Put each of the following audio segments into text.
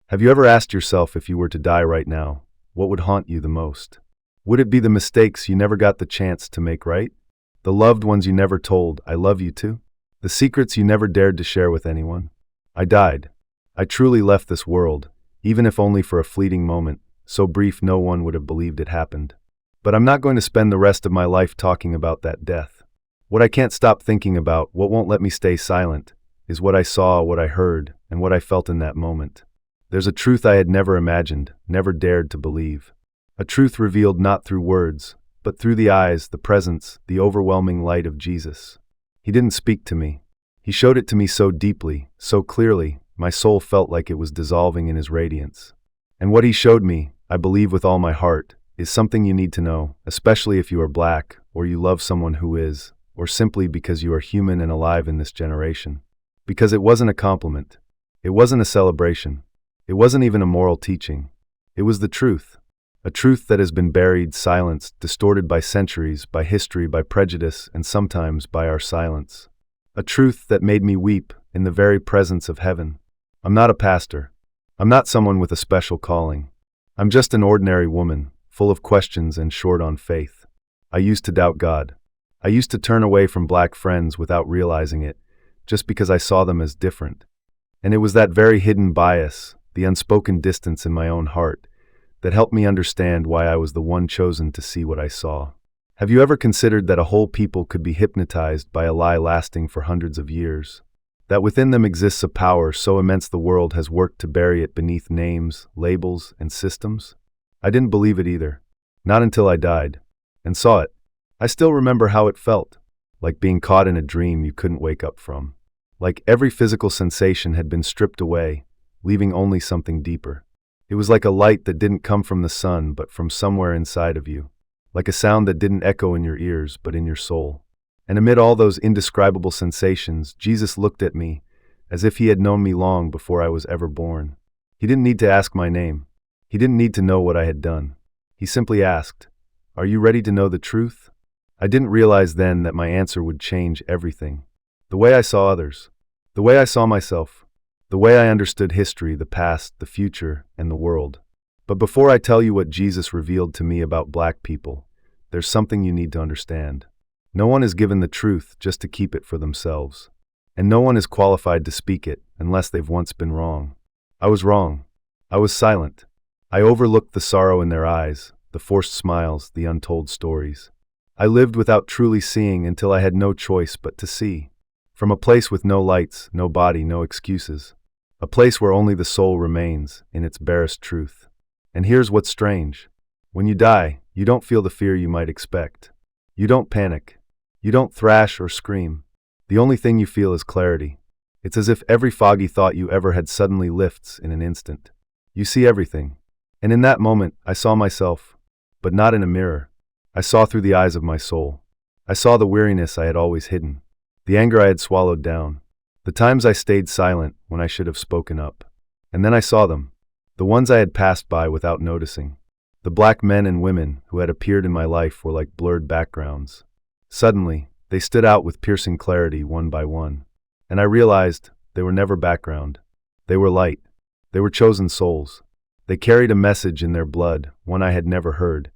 Have you ever asked yourself, if you were to die right now, what would haunt you the most? Would it be the mistakes you never got the chance to make right? The loved ones you never told, "I love you" to? The secrets you never dared to share with anyone? I died. I truly left this world, even if only for a fleeting moment, so brief no one would have believed it happened. But I'm not going to spend the rest of my life talking about that death. What I can't stop thinking about, what won't let me stay silent, is what I saw, what I heard, and what I felt in that moment. There's a truth I had never imagined, never dared to believe. A truth revealed not through words, but through the eyes, the presence, the overwhelming light of Jesus. He didn't speak to me. He showed it to me so deeply, so clearly, my soul felt like it was dissolving in his radiance. And what he showed me, I believe with all my heart, is something you need to know, especially if you are Black, or you love someone who is, or simply because you are human and alive in this generation. Because it wasn't a compliment. It wasn't a celebration. It wasn't even a moral teaching. It was the truth. A truth that has been buried, silenced, distorted by centuries, by history, by prejudice, and sometimes by our silence. A truth that made me weep in the very presence of heaven. I'm not a pastor. I'm not someone with a special calling. I'm just an ordinary woman, full of questions and short on faith. I used to doubt God. I used to turn away from Black friends without realizing it, just because I saw them as different. And it was that very hidden bias, the unspoken distance in my own heart, that helped me understand why I was the one chosen to see what I saw. Have you ever considered that a whole people could be hypnotized by a lie lasting for hundreds of years? That within them exists a power so immense the world has worked to bury it beneath names, labels, and systems? I didn't believe it either. Not until I died. And saw it. I still remember how it felt. Like being caught in a dream you couldn't wake up from. Like every physical sensation had been stripped away, leaving only something deeper. It was like a light that didn't come from the sun but from somewhere inside of you. Like a sound that didn't echo in your ears but in your soul. And amid all those indescribable sensations, Jesus looked at me, as if he had known me long before I was ever born. He didn't need to ask my name. He didn't need to know what I had done. He simply asked, "Are you ready to know the truth?" I didn't realize then that my answer would change everything. The way I saw others. The way I saw myself. The way I understood history, the past, the future, and the world. But before I tell you what Jesus revealed to me about Black people, there's something you need to understand. No one is given the truth just to keep it for themselves. And no one is qualified to speak it unless they've once been wrong. I was wrong. I was silent. I overlooked the sorrow in their eyes, the forced smiles, the untold stories. I lived without truly seeing until I had no choice but to see. From a place with no lights, no body, no excuses. A place where only the soul remains, in its barest truth. And here's what's strange. When you die, you don't feel the fear you might expect. You don't panic. You don't thrash or scream. The only thing you feel is clarity. It's as if every foggy thought you ever had suddenly lifts in an instant. You see everything. And in that moment, I saw myself, but not in a mirror. I saw through the eyes of my soul. I saw the weariness I had always hidden. The anger I had swallowed down. The times I stayed silent when I should have spoken up. And then I saw them. The ones I had passed by without noticing. The Black men and women who had appeared in my life were like blurred backgrounds. Suddenly, they stood out with piercing clarity one by one. And I realized they were never background. They were light. They were chosen souls. They carried a message in their blood, one I had never heard,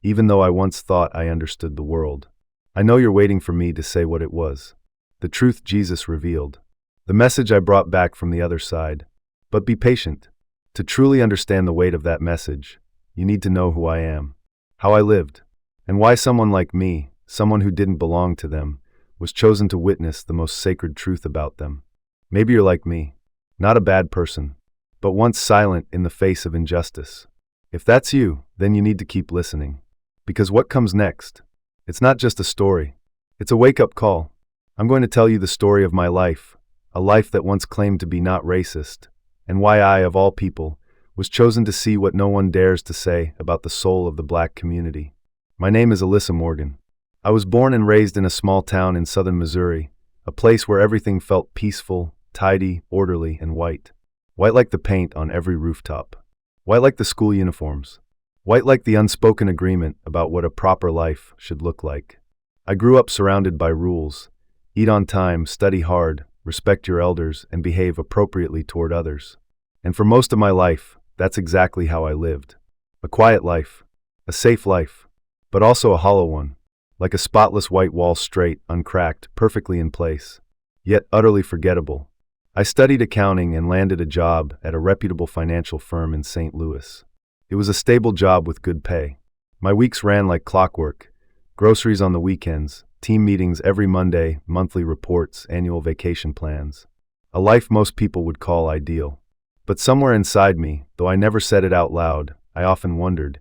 even though I once thought I understood the world. I know you're waiting for me to say what it was. The truth Jesus revealed. The message I brought back from the other side. But be patient. To truly understand the weight of that message, you need to know who I am, how I lived, and why someone like me, someone who didn't belong to them, was chosen to witness the most sacred truth about them. Maybe you're like me, not a bad person, but once silent in the face of injustice. If that's you, then you need to keep listening. Because what comes next? It's not just a story. It's a wake-up call. I'm going to tell you the story of my life, a life that once claimed to be not racist, and why I, of all people, was chosen to see what no one dares to say about the soul of the Black community. My name is Alyssa Morgan. I was born and raised in a small town in southern Missouri, a place where everything felt peaceful, tidy, orderly, and white. White like the paint on every rooftop. White like the school uniforms. White like the unspoken agreement about what a proper life should look like. I grew up surrounded by rules. Eat on time, study hard, respect your elders, and behave appropriately toward others. And for most of my life, that's exactly how I lived. A quiet life, a safe life, but also a hollow one, like a spotless white wall, straight, uncracked, perfectly in place, yet utterly forgettable. I studied accounting and landed a job at a reputable financial firm in St. Louis. It was a stable job with good pay. My weeks ran like clockwork: groceries on the weekends, team meetings every Monday, monthly reports, annual vacation plans. A life most people would call ideal. But somewhere inside me, though I never said it out loud, I often wondered,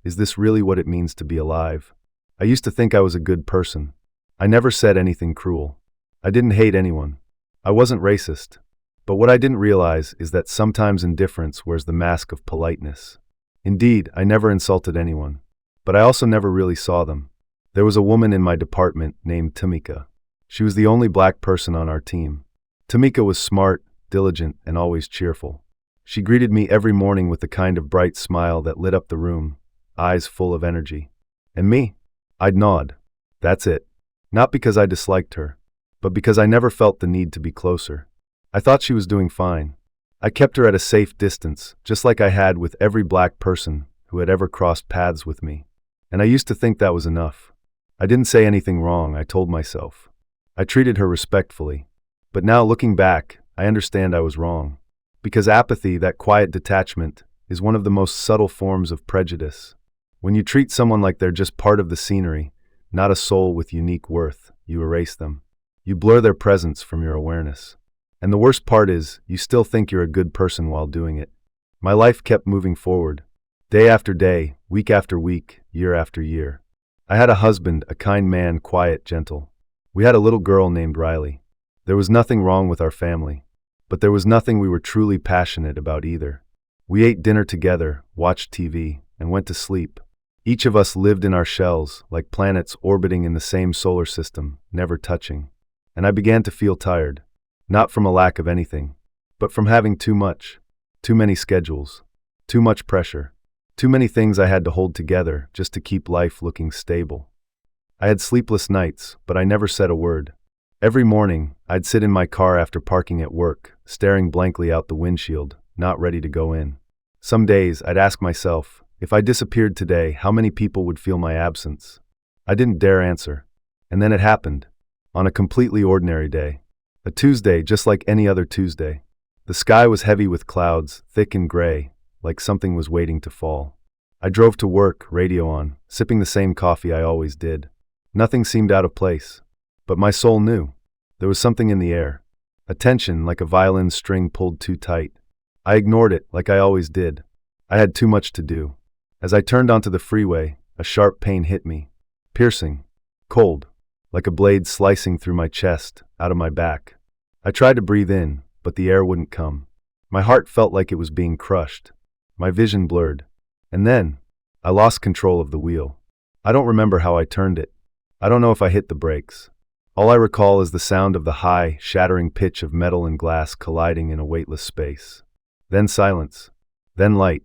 is this really what it means to be alive? I used to think I was a good person. I never said anything cruel. I didn't hate anyone. I wasn't racist. But what I didn't realize is that sometimes indifference wears the mask of politeness. Indeed, I never insulted anyone. But I also never really saw them. There was a woman in my department named Tamika. She was the only black person on our team. Tamika was smart, diligent, and always cheerful. She greeted me every morning with the kind of bright smile that lit up the room, eyes full of energy. And me? I'd nod. That's it. Not because I disliked her, but because I never felt the need to be closer. I thought she was doing fine. I kept her at a safe distance, just like I had with every black person who had ever crossed paths with me. And I used to think that was enough. I didn't say anything wrong, I told myself. I treated her respectfully. But now, looking back, I understand I was wrong. Because apathy, that quiet detachment, is one of the most subtle forms of prejudice. When you treat someone like they're just part of the scenery, not a soul with unique worth, you erase them. You blur their presence from your awareness. And the worst part is, you still think you're a good person while doing it. My life kept moving forward. Day after day, week after week, year after year. I had a husband, a kind man, quiet, gentle. We had a little girl named Riley. There was nothing wrong with our family. But there was nothing we were truly passionate about either. We ate dinner together, watched TV, and went to sleep. Each of us lived in our shells, like planets orbiting in the same solar system, never touching. And I began to feel tired. Not from a lack of anything, but from having too much. Too many schedules. Too much pressure. Too many things I had to hold together just to keep life looking stable. I had sleepless nights, but I never said a word. Every morning, I'd sit in my car after parking at work, staring blankly out the windshield, not ready to go in. Some days, I'd ask myself, if I disappeared today, how many people would feel my absence? I didn't dare answer. And then it happened. On a completely ordinary day. A Tuesday just like any other Tuesday. The sky was heavy with clouds, thick and gray, like something was waiting to fall. I drove to work, radio on, sipping the same coffee I always did. Nothing seemed out of place. But my soul knew. There was something in the air. A tension like a violin string pulled too tight. I ignored it like I always did. I had too much to do. As I turned onto the freeway, a sharp pain hit me. Piercing. Cold. Like a blade slicing through my chest, out of my back. I tried to breathe in, but the air wouldn't come. My heart felt like it was being crushed. My vision blurred. And then, I lost control of the wheel. I don't remember how I turned it. I don't know if I hit the brakes. All I recall is the sound of the high, shattering pitch of metal and glass colliding in a weightless space. Then silence. Then light.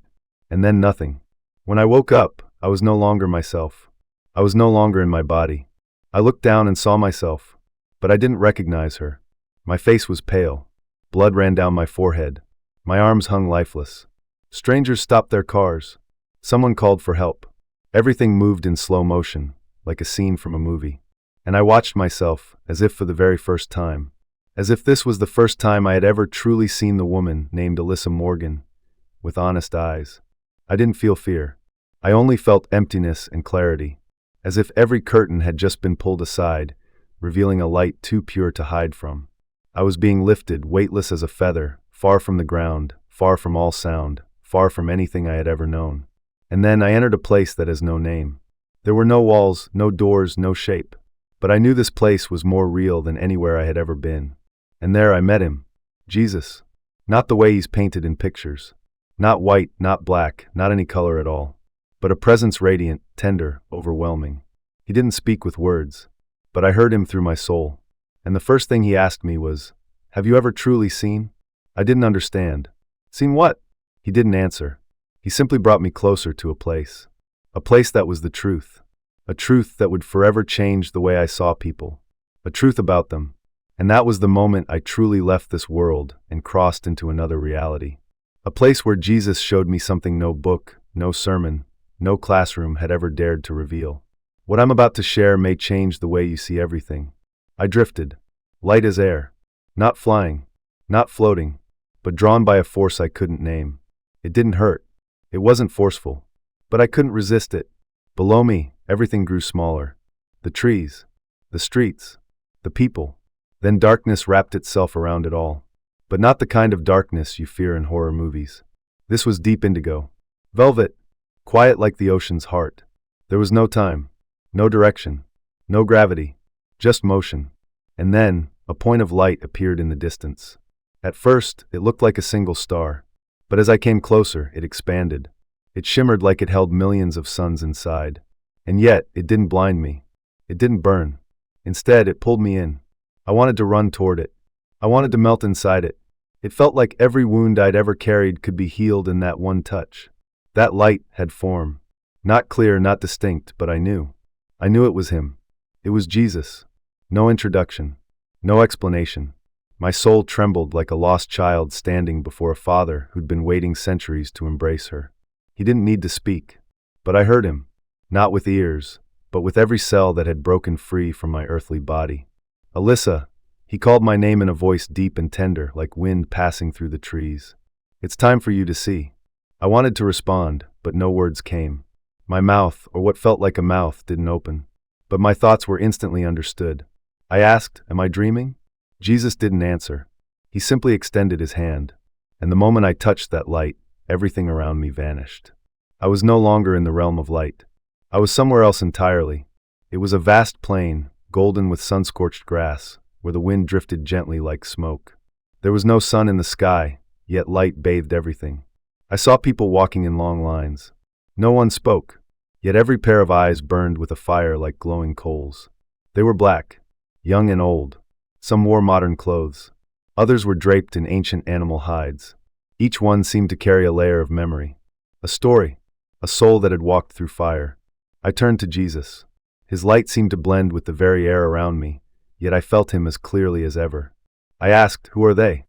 And then nothing. When I woke up, I was no longer myself. I was no longer in my body. I looked down and saw myself, but I didn't recognize her. My face was pale. Blood ran down my forehead. My arms hung lifeless. Strangers stopped their cars. Someone called for help. Everything moved in slow motion, like a scene from a movie. And I watched myself, as if for the very first time. As if this was the first time I had ever truly seen the woman named Alyssa Morgan, with honest eyes. I didn't feel fear. I only felt emptiness and clarity, as if every curtain had just been pulled aside, revealing a light too pure to hide from. I was being lifted, weightless as a feather, far from the ground, far from all sound, far from anything I had ever known. And then I entered a place that has no name. There were no walls, no doors, no shape. But I knew this place was more real than anywhere I had ever been. And there I met him. Jesus. Not the way he's painted in pictures. Not white, not black, not any color at all. But a presence radiant, tender, overwhelming. He didn't speak with words. But I heard him through my soul. And the first thing he asked me was, "Have you ever truly seen?" I didn't understand. Seen what? He didn't answer. He simply brought me closer to a place. A place that was the truth. A truth that would forever change the way I saw people. A truth about them. And that was the moment I truly left this world and crossed into another reality. A place where Jesus showed me something no book, no sermon, no classroom had ever dared to reveal. What I'm about to share may change the way you see everything. I drifted, light as air, not flying, not floating, but drawn by a force I couldn't name. It didn't hurt. It wasn't forceful, but I couldn't resist it. Below me, everything grew smaller. The trees, the streets, the people. Then darkness wrapped itself around it all. But not the kind of darkness you fear in horror movies. This was deep indigo. Velvet, quiet like the ocean's heart. There was no time, no direction, no gravity, just motion. And then, a point of light appeared in the distance. At first, it looked like a single star. But as I came closer, it expanded. It shimmered like it held millions of suns inside. And yet, it didn't blind me. It didn't burn. Instead, it pulled me in. I wanted to run toward it. I wanted to melt inside it. It felt like every wound I'd ever carried could be healed in that one touch. That light had form. Not clear, not distinct, but I knew. I knew it was him. It was Jesus. No introduction. No explanation. My soul trembled like a lost child standing before a father who'd been waiting centuries to embrace her. He didn't need to speak. But I heard him. Not with ears, but with every cell that had broken free from my earthly body. Alyssa, he called my name in a voice deep and tender, like wind passing through the trees. It's time for you to see. I wanted to respond, but no words came. My mouth, or what felt like a mouth, didn't open. But my thoughts were instantly understood. I asked, "Am I dreaming?" Jesus didn't answer. He simply extended his hand. And the moment I touched that light, everything around me vanished. I was no longer in the realm of light. I was somewhere else entirely. It was a vast plain, golden with sun-scorched grass, where the wind drifted gently like smoke. There was no sun in the sky, yet light bathed everything. I saw people walking in long lines. No one spoke, yet every pair of eyes burned with a fire like glowing coals. They were black, young and old. Some wore modern clothes. Others were draped in ancient animal hides. Each one seemed to carry a layer of memory. A story, a soul that had walked through fire. I turned to Jesus. His light seemed to blend with the very air around me, yet I felt him as clearly as ever. I asked, "Who are they?"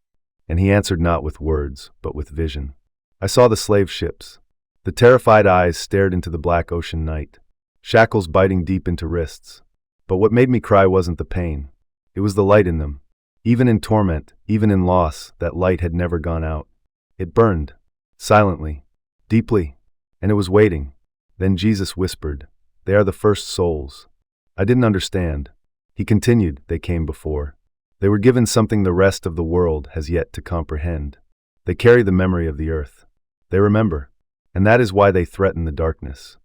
And he answered not with words, but with vision. I saw the slave ships. The terrified eyes stared into the black ocean night, shackles biting deep into wrists. But what made me cry wasn't the pain. It was the light in them. Even in torment, even in loss, that light had never gone out. It burned, silently, deeply, and it was waiting. Then Jesus whispered, "They are the first souls." I didn't understand. He continued, "They came before. They were given something the rest of the world has yet to comprehend. They carry the memory of the earth. They remember. And that is why they threaten the darkness."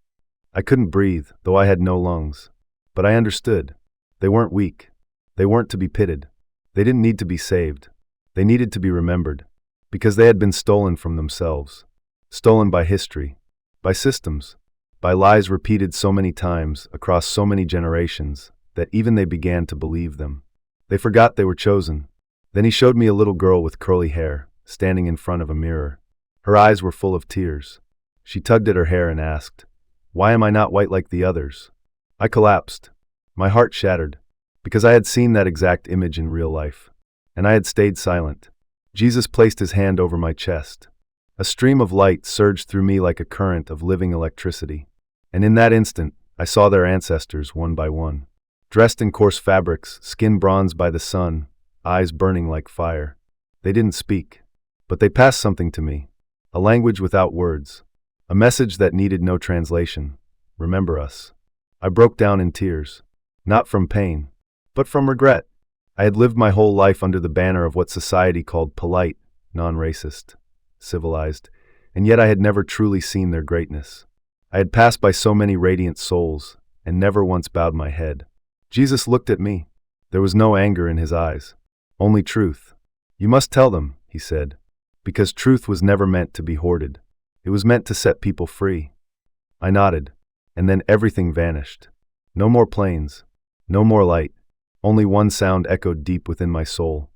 I couldn't breathe, though I had no lungs. But I understood. They weren't weak. They weren't to be pitied. They didn't need to be saved. They needed to be remembered. Because they had been stolen from themselves. Stolen by history. By systems. By lies repeated so many times, across so many generations, that even they began to believe them. They forgot they were chosen. Then he showed me a little girl with curly hair, standing in front of a mirror. Her eyes were full of tears. She tugged at her hair and asked, "Why am I not white like the others?" I collapsed. My heart shattered, because I had seen that exact image in real life. And I had stayed silent. Jesus placed his hand over my chest. A stream of light surged through me like a current of living electricity. And in that instant, I saw their ancestors one by one. Dressed in coarse fabrics, skin bronzed by the sun, eyes burning like fire. They didn't speak, but they passed something to me. A language without words. A message that needed no translation. Remember us. I broke down in tears. Not from pain, but from regret. I had lived my whole life under the banner of what society called polite, non-racist, civilized, and yet I had never truly seen their greatness. I had passed by so many radiant souls, and never once bowed my head. Jesus looked at me. There was no anger in his eyes. Only truth. "You must tell them," he said, "because truth was never meant to be hoarded. It was meant to set people free." I nodded, and then everything vanished. No more planes. No more light. Only one sound echoed deep within my soul.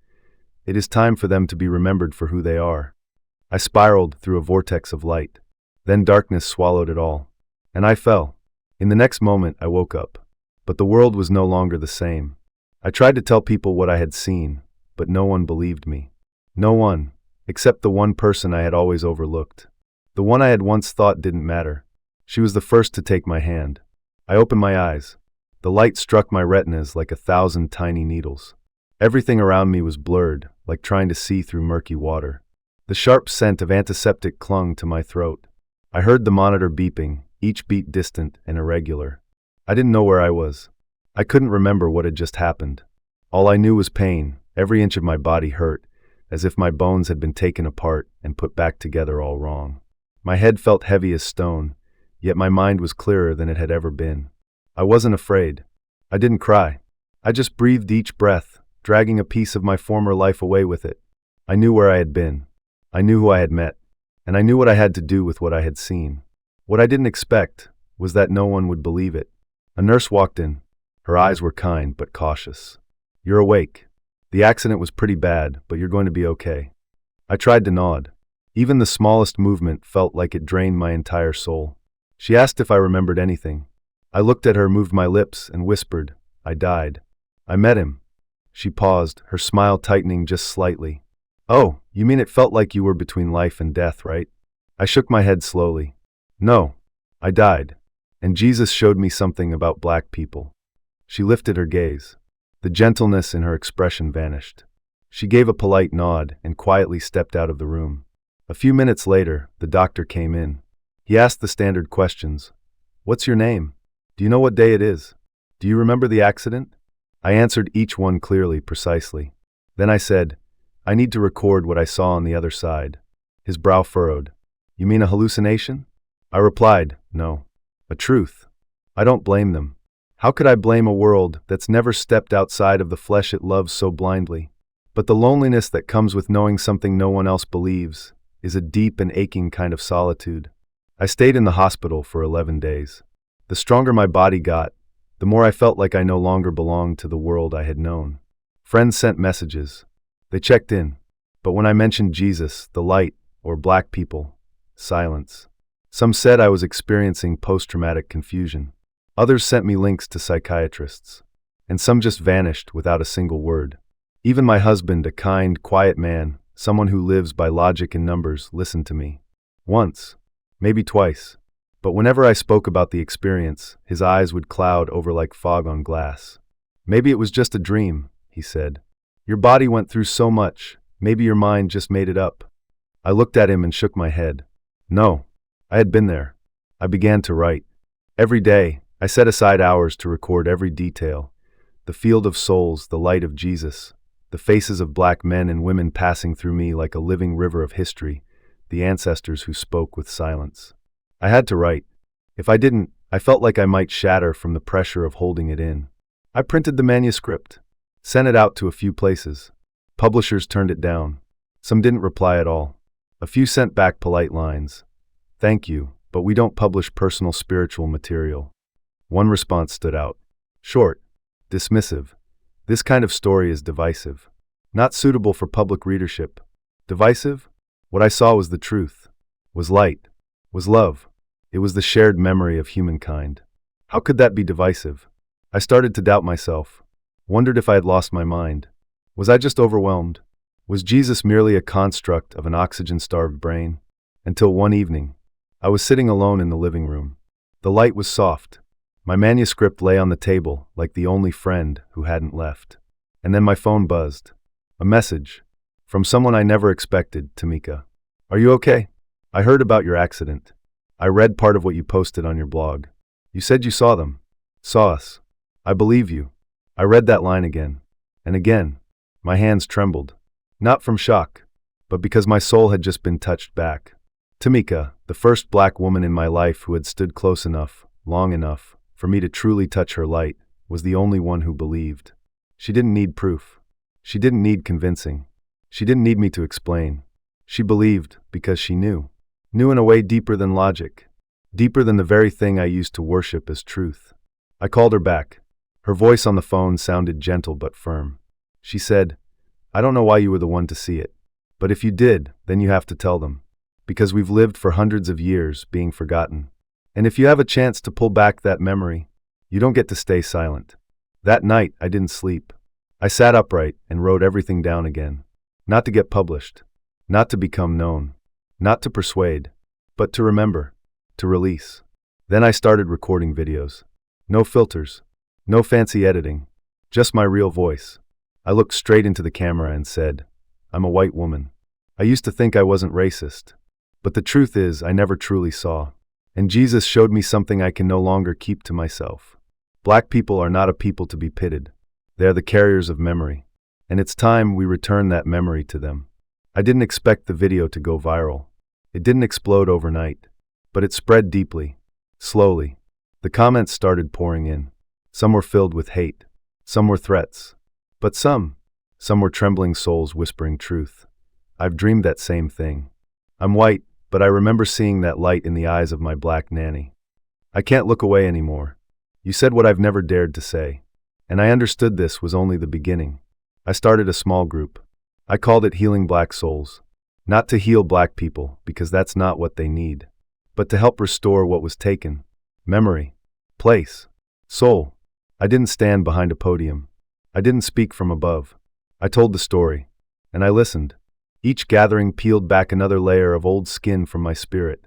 It is time for them to be remembered for who they are. I spiraled through a vortex of light. Then darkness swallowed it all. And I fell. In the next moment, I woke up. But the world was no longer the same. I tried to tell people what I had seen, but no one believed me. No one, except the one person I had always overlooked. The one I had once thought didn't matter. She was the first to take my hand. I opened my eyes. The light struck my retinas like 1,000 tiny needles. Everything around me was blurred, like trying to see through murky water. The sharp scent of antiseptic clung to my throat. I heard the monitor beeping, each beat distant and irregular. I didn't know where I was. I couldn't remember what had just happened. All I knew was pain. Every inch of my body hurt, as if my bones had been taken apart and put back together all wrong. My head felt heavy as stone, yet my mind was clearer than it had ever been. I wasn't afraid. I didn't cry. I just breathed each breath, dragging a piece of my former life away with it. I knew where I had been. I knew who I had met. And I knew what I had to do with what I had seen. What I didn't expect was that no one would believe it. A nurse walked in. Her eyes were kind but cautious. "You're awake. The accident was pretty bad, but you're going to be okay." I tried to nod. Even the smallest movement felt like it drained my entire soul. She asked if I remembered anything. I looked at her, moved my lips, and whispered, "I died. I met him." She paused, her smile tightening just slightly. "Oh, you mean it felt like you were between life and death, right?" I shook my head slowly. "No, I died. And Jesus showed me something about black people." She lifted her gaze. The gentleness in her expression vanished. She gave a polite nod and quietly stepped out of the room. A few minutes later, the doctor came in. He asked the standard questions. "What's your name? Do you know what day it is? Do you remember the accident?" I answered each one clearly, precisely. Then I said, "I need to record what I saw on the other side." His brow furrowed. "You mean a hallucination?" I replied, "No. A truth. I don't blame them. How could I blame a world that's never stepped outside of the flesh it loves so blindly? But the loneliness that comes with knowing something no one else believes is a deep and aching kind of solitude." I stayed in the hospital for 11 days. The stronger my body got, the more I felt like I no longer belonged to the world I had known. Friends sent messages. They checked in. But when I mentioned Jesus, the light, or black people, silence. Some said I was experiencing post-traumatic confusion. Others sent me links to psychiatrists. And some just vanished without a single word. Even my husband, a kind, quiet man, someone who lives by logic and numbers, listened to me. Once, maybe twice. But whenever I spoke about the experience, his eyes would cloud over like fog on glass. "Maybe it was just a dream," he said. "Your body went through so much, maybe your mind just made it up." I looked at him and shook my head. No, I had been there. I began to write. Every day, I set aside hours to record every detail. The field of souls, the light of Jesus, the faces of black men and women passing through me like a living river of history, the ancestors who spoke with silence. I had to write. If I didn't, I felt like I might shatter from the pressure of holding it in. I printed the manuscript, sent it out to a few places. Publishers turned it down. Some didn't reply at all. A few sent back polite lines. "Thank you, but we don't publish personal spiritual material." One response stood out. Short, dismissive. "This kind of story is divisive. Not suitable for public readership." Divisive? What I saw was the truth. Was light. Was love. It was the shared memory of humankind. How could that be divisive? I started to doubt myself. Wondered if I had lost my mind. Was I just overwhelmed? Was Jesus merely a construct of an oxygen-starved brain? Until one evening, I was sitting alone in the living room. The light was soft. My manuscript lay on the table like the only friend who hadn't left. And then my phone buzzed. A message. From someone I never expected, Tamika. "Are you okay? I heard about your accident. I read part of what you posted on your blog. You said you saw them. Saw us. I believe you." I read that line again. And again. My hands trembled. Not from shock, but because my soul had just been touched back. Tamika, the first black woman in my life who had stood close enough, long enough, for me to truly touch her light, was the only one who believed. She didn't need proof. She didn't need convincing. She didn't need me to explain. She believed because she knew. Knew in a way deeper than logic. Deeper than the very thing I used to worship as truth. I called her back. Her voice on the phone sounded gentle but firm. She said, "I don't know why you were the one to see it. But if you did, then you have to tell them. Because we've lived for hundreds of years being forgotten. And if you have a chance to pull back that memory, you don't get to stay silent." That night, I didn't sleep. I sat upright and wrote everything down again. Not to get published. Not to become known. Not to persuade. But to remember. To release. Then I started recording videos. No filters. No fancy editing. Just my real voice. I looked straight into the camera and said, I'm a white woman. I used to think I wasn't racist. But the truth is, I never truly saw. And Jesus showed me something I can no longer keep to myself. Black people are not a people to be pitted. They are the carriers of memory. And it's time we return that memory to them. I didn't expect the video to go viral. It didn't explode overnight. But it spread deeply. Slowly. The comments started pouring in. Some were filled with hate. Some were threats. But some were trembling souls whispering truth. I've dreamed that same thing. I'm white, but I remember seeing that light in the eyes of my black nanny. I can't look away anymore. You said what I've never dared to say. And I understood this was only the beginning. I started a small group. I called it Healing Black Souls. Not to heal black people, because that's not what they need. But to help restore what was taken. Memory. Place. Soul. I didn't stand behind a podium. I didn't speak from above. I told the story. And I listened. Each gathering peeled back another layer of old skin from my spirit.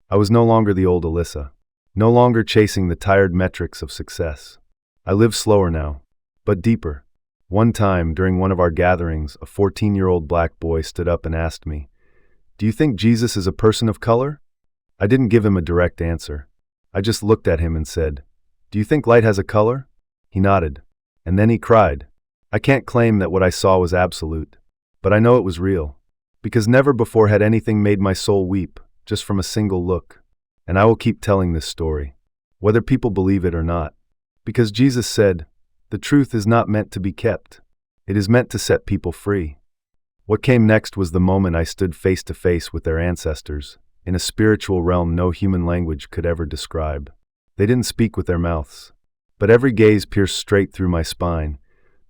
I was no longer the old Alyssa. No longer chasing the tired metrics of success. I live slower now, but deeper. One time, during one of our gatherings, a 14-year-old black boy stood up and asked me, "Do you think Jesus is a person of color?" I didn't give him a direct answer. I just looked at him and said, "Do you think light has a color?" He nodded. And then he cried. I can't claim that what I saw was absolute, but I know it was real. Because never before had anything made my soul weep, just from a single look. And I will keep telling this story, whether people believe it or not. Because Jesus said, the truth is not meant to be kept. It is meant to set people free. What came next was the moment I stood face to face with their ancestors, in a spiritual realm no human language could ever describe. They didn't speak with their mouths, but every gaze pierced straight through my spine,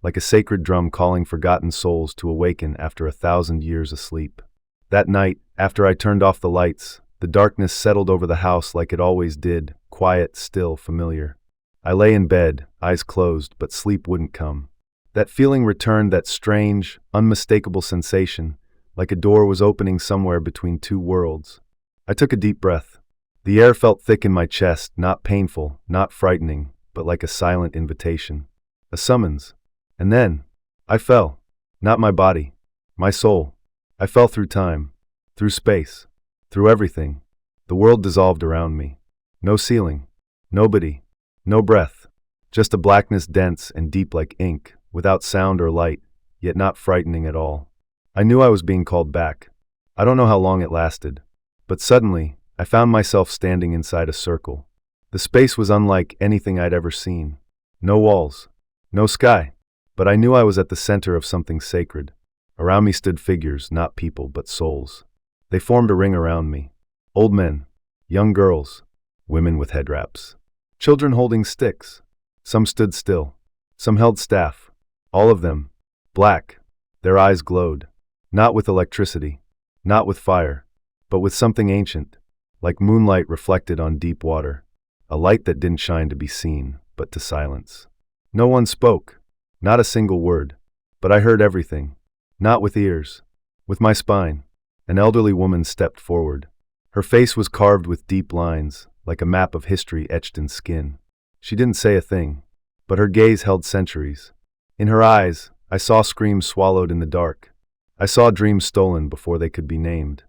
like a sacred drum calling forgotten souls to awaken after 1,000 years asleep. That night, after I turned off the lights, the darkness settled over the house like it always did, quiet, still, familiar. I lay in bed, eyes closed, but sleep wouldn't come. That feeling returned, that strange, unmistakable sensation, like a door was opening somewhere between two worlds. I took a deep breath. The air felt thick in my chest, not painful, not frightening, but like a silent invitation. A summons. And then, I fell. Not my body. My soul. I fell through time. Through space. Through everything. The world dissolved around me. No ceiling. Nobody. No breath. Just a blackness dense and deep like ink, without sound or light, yet not frightening at all. I knew I was being called back. I don't know how long it lasted. But suddenly, I found myself standing inside a circle. The space was unlike anything I'd ever seen. No walls. No sky. But I knew I was at the center of something sacred. Around me stood figures, not people, but souls. They formed a ring around me. Old men, young girls, women with head wraps, children holding sticks. Some stood still. Some held staff. All of them, black. Their eyes glowed. Not with electricity. Not with fire. But with something ancient. Like moonlight reflected on deep water. A light that didn't shine to be seen, but to silence. No one spoke. Not a single word. But I heard everything. Not with ears. With my spine. An elderly woman stepped forward. Her face was carved with deep lines, like a map of history etched in skin. She didn't say a thing, but her gaze held centuries. In her eyes, I saw screams swallowed in the dark. I saw dreams stolen before they could be named.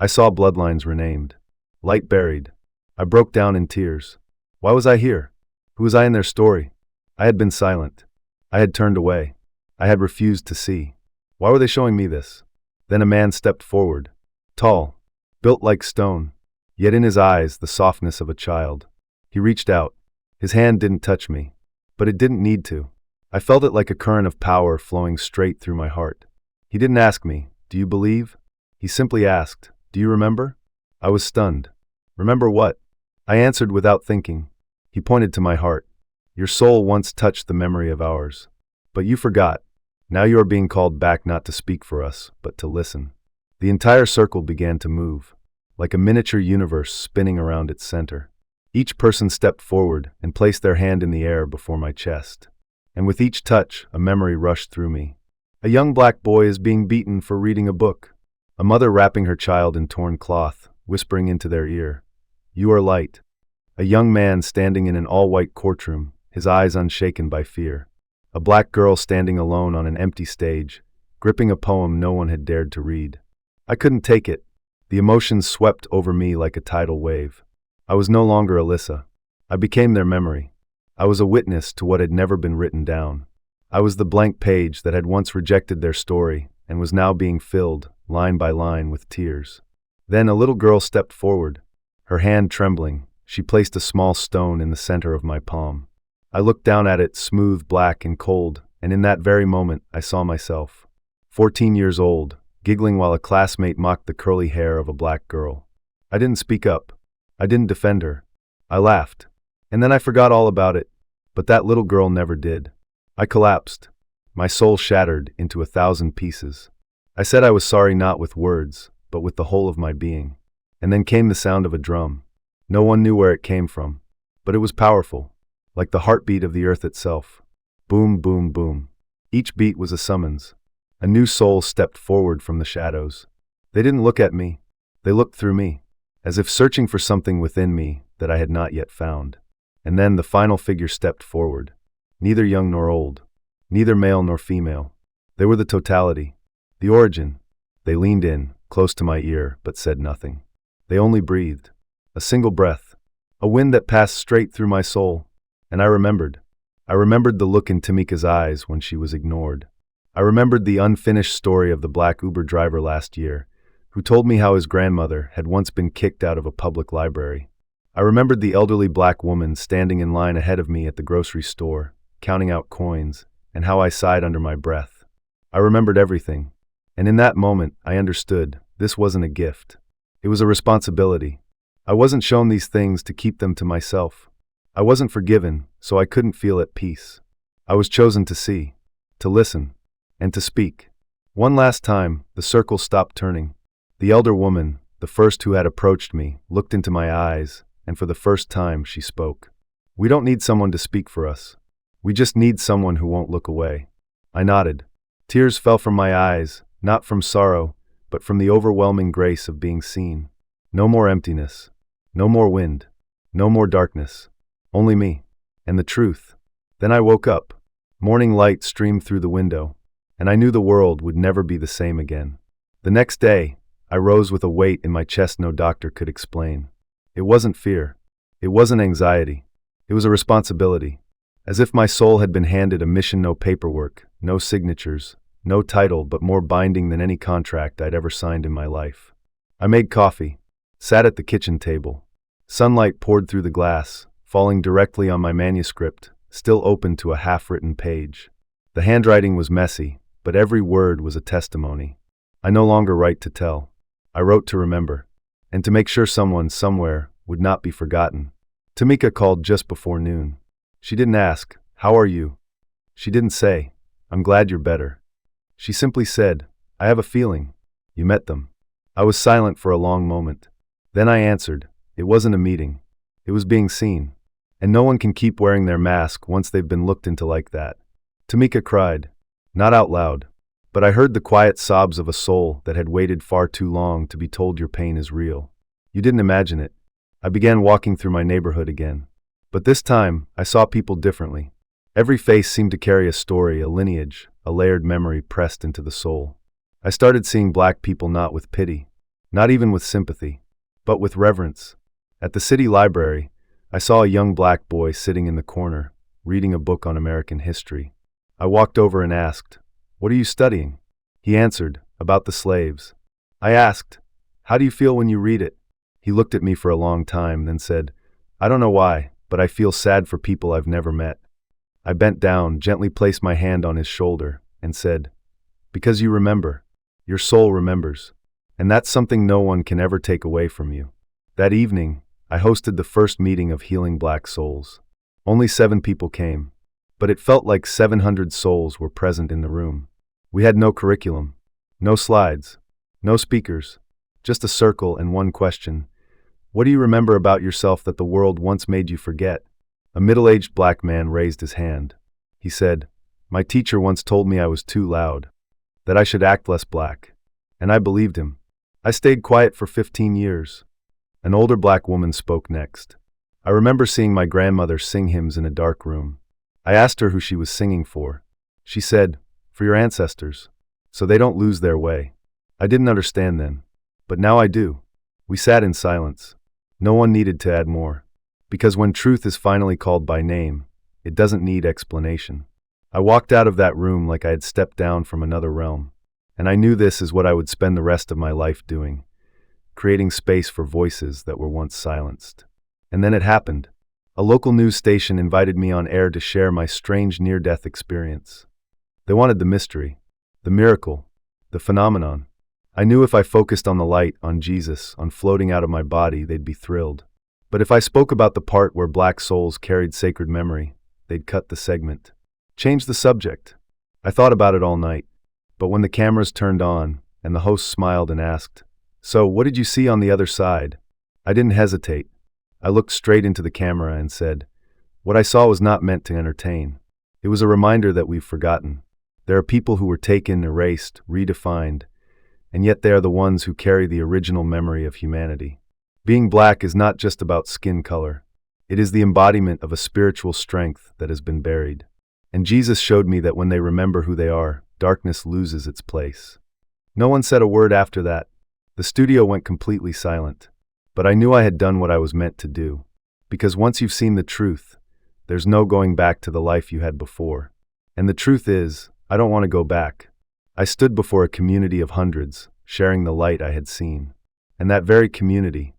I saw bloodlines renamed. Light buried. I broke down in tears. Why was I here? Who was I in their story? I had been silent. I had turned away. I had refused to see. Why were they showing me this? Then a man stepped forward. Tall. Built like stone. Yet in his eyes the softness of a child. He reached out. His hand didn't touch me. But it didn't need to. I felt it like a current of power flowing straight through my heart. He didn't ask me, "Do you believe?" He simply asked, "Do you remember?" I was stunned. Remember what? I answered without thinking. He pointed to my heart. Your soul once touched the memory of ours. But you forgot. Now you are being called back not to speak for us, but to listen. The entire circle began to move, like a miniature universe spinning around its center. Each person stepped forward and placed their hand in the air before my chest. And with each touch, a memory rushed through me. A young black boy is being beaten for reading a book. A mother wrapping her child in torn cloth, whispering into their ear, "You are light." A young man standing in an all-white courtroom, his eyes unshaken by fear. A black girl standing alone on an empty stage, gripping a poem no one had dared to read. I couldn't take it. The emotions swept over me like a tidal wave. I was no longer Alyssa. I became their memory. I was a witness to what had never been written down. I was the blank page that had once rejected their story and was now being filled, line by line, with tears. Then a little girl stepped forward. Her hand trembling, she placed a small stone in the center of my palm. I looked down at it, smooth, black, and cold, and in that very moment I saw myself. 14 years old, giggling while a classmate mocked the curly hair of a black girl. I didn't speak up. I didn't defend her. I laughed. And then I forgot all about it. But that little girl never did. I collapsed. My soul shattered into 1,000 pieces. I said I was sorry, not with words, but with the whole of my being. And then came the sound of a drum. No one knew where it came from, but it was powerful, like the heartbeat of the earth itself. Boom, boom, boom. Each beat was a summons. A new soul stepped forward from the shadows. They didn't look at me. They looked through me, as if searching for something within me that I had not yet found. And then the final figure stepped forward. Neither young nor old. Neither male nor female. They were the totality. The origin. They leaned in, close to my ear, but said nothing. They only breathed. A single breath. A wind that passed straight through my soul. And I remembered. I remembered the look in Tamika's eyes when she was ignored. I remembered the unfinished story of the black Uber driver last year, who told me how his grandmother had once been kicked out of a public library. I remembered the elderly black woman standing in line ahead of me at the grocery store, counting out coins, and how I sighed under my breath. I remembered everything. And in that moment, I understood this wasn't a gift. It was a responsibility. I wasn't shown these things to keep them to myself. I wasn't forgiven, so I couldn't feel at peace. I was chosen to see, to listen, and to speak. One last time, the circle stopped turning. The elder woman, the first who had approached me, looked into my eyes, and for the first time she spoke. "We don't need someone to speak for us. We just need someone who won't look away." I nodded. Tears fell from my eyes, not from sorrow, but from the overwhelming grace of being seen. No more emptiness. No more wind. No more darkness. Only me. And the truth. Then I woke up. Morning light streamed through the window, and I knew the world would never be the same again. The next day, I rose with a weight in my chest no doctor could explain. It wasn't fear. It wasn't anxiety. It was a responsibility. As if my soul had been handed a mission, no paperwork, no signatures, no title, but more binding than any contract I'd ever signed in my life. I made coffee, sat at the kitchen table. Sunlight poured through the glass, falling directly on my manuscript, still open to a half-written page. The handwriting was messy, but every word was a testimony. I no longer write to tell. I wrote to remember, and to make sure someone somewhere would not be forgotten. Tamika called just before noon. She didn't ask, "How are you?" She didn't say, "I'm glad you're better." She simply said, "I have a feeling." You met them. I was silent for a long moment. Then I answered, "It wasn't a meeting. It was being seen. And no one can keep wearing their mask once they've been looked into like that." Tamika cried. Not out loud, but I heard the quiet sobs of a soul that had waited far too long to be told your pain is real. You didn't imagine it. I began walking through my neighborhood again. But this time, I saw people differently. Every face seemed to carry a story, a lineage, a layered memory pressed into the soul. I started seeing black people not with pity, not even with sympathy, but with reverence. At the city library, I saw a young black boy sitting in the corner, reading a book on American history. I walked over and asked, "What are you studying?" He answered, "About the slaves." I asked, "How do you feel when you read it?" He looked at me for a long time, then said, "I don't know why, but I feel sad for people I've never met." I bent down, gently placed my hand on his shoulder, and said, "Because you remember. Your soul remembers. And that's something no one can ever take away from you." That evening, I hosted the first meeting of Healing Black Souls. Only 7 people came, but it felt like 700 souls were present in the room. We had no curriculum, no slides, no speakers, just a circle and one question. What do you remember about yourself that the world once made you forget? A middle-aged black man raised his hand. He said, "My teacher once told me I was too loud, that I should act less black." And I believed him. I stayed quiet for 15 years. An older black woman spoke next. I remember seeing my grandmother sing hymns in a dark room. I asked her who she was singing for. She said, "For your ancestors, so they don't lose their way." I didn't understand then, but now I do. We sat in silence. No one needed to add more. Because when truth is finally called by name, it doesn't need explanation. I walked out of that room like I had stepped down from another realm. And I knew this is what I would spend the rest of my life doing, creating space for voices that were once silenced. And then it happened. A local news station invited me on air to share my strange near-death experience. They wanted the mystery, the miracle, the phenomenon. I knew if I focused on the light, on Jesus, on floating out of my body, they'd be thrilled. But if I spoke about the part where black souls carried sacred memory, they'd cut the segment. Change the subject. I thought about it all night. But when the cameras turned on, and the host smiled and asked, "So, what did you see on the other side?" I didn't hesitate. I looked straight into the camera and said, "What I saw was not meant to entertain. It was a reminder that we've forgotten. There are people who were taken, erased, redefined, and yet they are the ones who carry the original memory of humanity. Being black is not just about skin color. It is the embodiment of a spiritual strength that has been buried. And Jesus showed me that when they remember who they are, darkness loses its place." No one said a word after that. The studio went completely silent. But I knew I had done what I was meant to do. Because once you've seen the truth, there's no going back to the life you had before. And the truth is, I don't want to go back. I stood before a community of hundreds, sharing the light I had seen. And that very community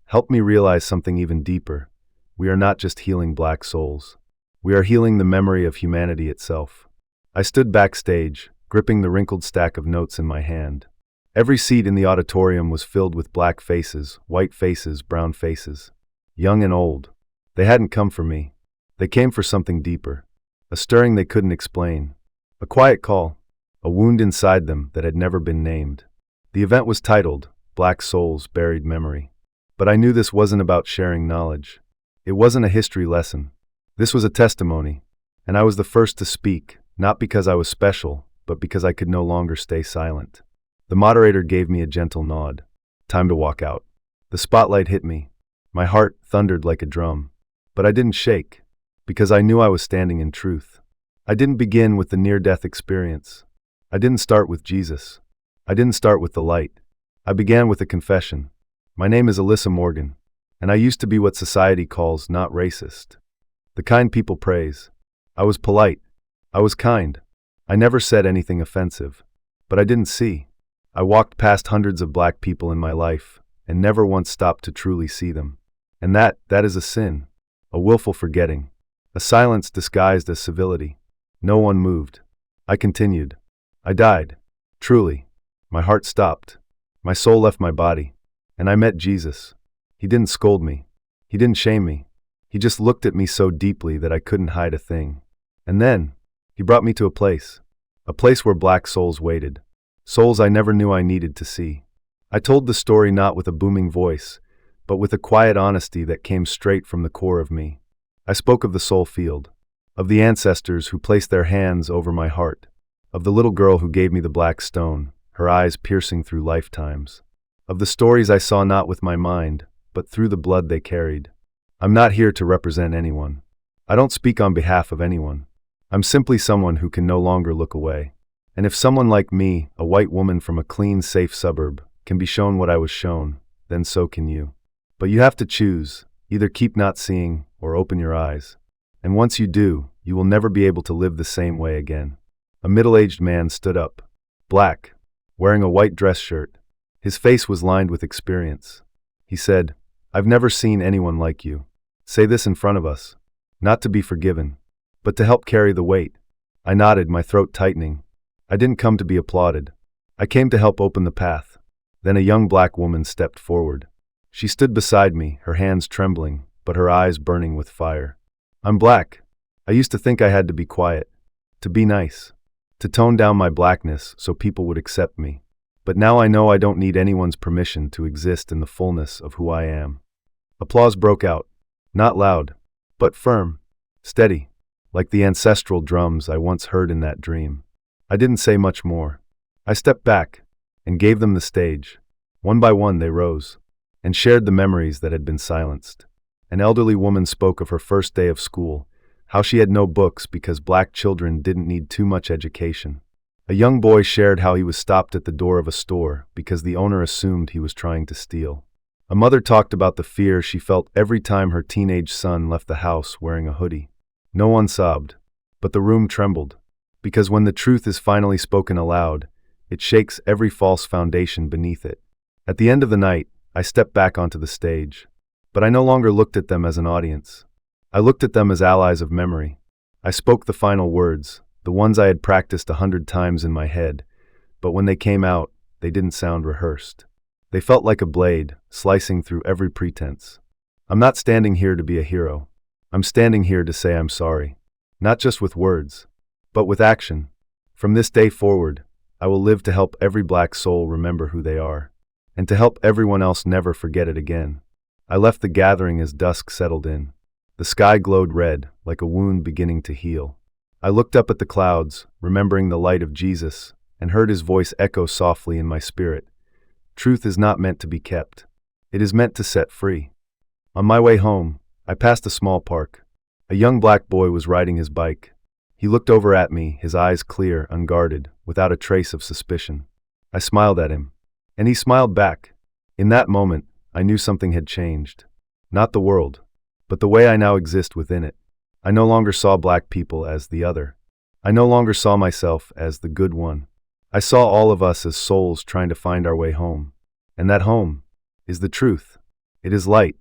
helped me realize something even deeper. We are not just healing black souls. We are healing the memory of humanity itself. I stood backstage, gripping the wrinkled stack of notes in my hand. Every seat in the auditorium was filled with black faces, white faces, brown faces, young and old. They hadn't come for me. They came for something deeper, a stirring they couldn't explain, a quiet call, a wound inside them that had never been named. The event was titled, "Black Souls, Buried Memory." But I knew this wasn't about sharing knowledge. It wasn't a history lesson. This was a testimony, and I was the first to speak, not because I was special, but because I could no longer stay silent. The moderator gave me a gentle nod. Time to walk out. The spotlight hit me. My heart thundered like a drum. But I didn't shake, because I knew I was standing in truth. I didn't begin with the near-death experience. I didn't start with Jesus. I didn't start with the light. I began with a confession. My name is Alyssa Morgan, and I used to be what society calls not racist. The kind people praise. I was polite. I was kind. I never said anything offensive. But I didn't see. I walked past hundreds of black people in my life, and never once stopped to truly see them. And that is a sin. A willful forgetting. A silence disguised as civility. No one moved. I continued. I died. Truly. My heart stopped. My soul left my body. And I met Jesus. He didn't scold me. He didn't shame me. He just looked at me so deeply that I couldn't hide a thing. And then, he brought me to a place where black souls waited. Souls I never knew I needed to see. I told the story not with a booming voice, but with a quiet honesty that came straight from the core of me. I spoke of the soul field, of the ancestors who placed their hands over my heart, of the little girl who gave me the black stone, her eyes piercing through lifetimes, of the stories I saw not with my mind, but through the blood they carried. I'm not here to represent anyone. I don't speak on behalf of anyone. I'm simply someone who can no longer look away. And if someone like me, a white woman from a clean, safe suburb, can be shown what I was shown, then so can you. But you have to choose, either keep not seeing or open your eyes. And once you do, you will never be able to live the same way again. A middle-aged man stood up, black, wearing a white dress shirt. His face was lined with experience. He said, "I've never seen anyone like you. Say this in front of us, not to be forgiven, but to help carry the weight." I nodded, my throat tightening. I didn't come to be applauded. I came to help open the path. Then a young black woman stepped forward. She stood beside me, her hands trembling, but her eyes burning with fire. "I'm black. I used to think I had to be quiet, to be nice, to tone down my blackness so people would accept me. But now I know I don't need anyone's permission to exist in the fullness of who I am." Applause broke out. Not loud, but firm, steady, like the ancestral drums I once heard in that dream. I didn't say much more. I stepped back and gave them the stage. One by one they rose and shared the memories that had been silenced. An elderly woman spoke of her first day of school, how she had no books because black children didn't need too much education. A young boy shared how he was stopped at the door of a store because the owner assumed he was trying to steal. A mother talked about the fear she felt every time her teenage son left the house wearing a hoodie. No one sobbed, but the room trembled, because when the truth is finally spoken aloud, it shakes every false foundation beneath it. At the end of the night, I stepped back onto the stage, but I no longer looked at them as an audience. I looked at them as allies of memory. I spoke the final words, the ones I had practiced 100 times in my head, but when they came out, they didn't sound rehearsed. They felt like a blade, slicing through every pretense. I'm not standing here to be a hero. I'm standing here to say I'm sorry. Not just with words, but with action. From this day forward, I will live to help every black soul remember who they are, and to help everyone else never forget it again. I left the gathering as dusk settled in. The sky glowed red, like a wound beginning to heal. I looked up at the clouds, remembering the light of Jesus, and heard his voice echo softly in my spirit. Truth is not meant to be kept. It is meant to set free. On my way home, I passed a small park. A young black boy was riding his bike. He looked over at me, his eyes clear, unguarded, without a trace of suspicion. I smiled at him, and he smiled back. In that moment, I knew something had changed. Not the world, but the way I now exist within it. I no longer saw black people as the other. I no longer saw myself as the good one. I saw all of us as souls trying to find our way home. And that home is the truth. It is light.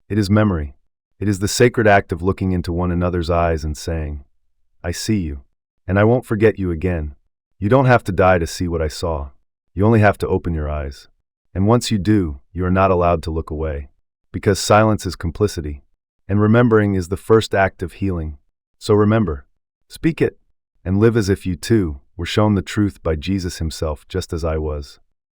It is memory. It is the sacred act of looking into one another's eyes and saying, I see you, and I won't forget you again. You don't have to die to see what I saw. You only have to open your eyes. And once you do, you are not allowed to look away. Because silence is complicity, and remembering is the first act of healing. So remember, speak it, and live as if you too were shown the truth by Jesus himself, just as I was.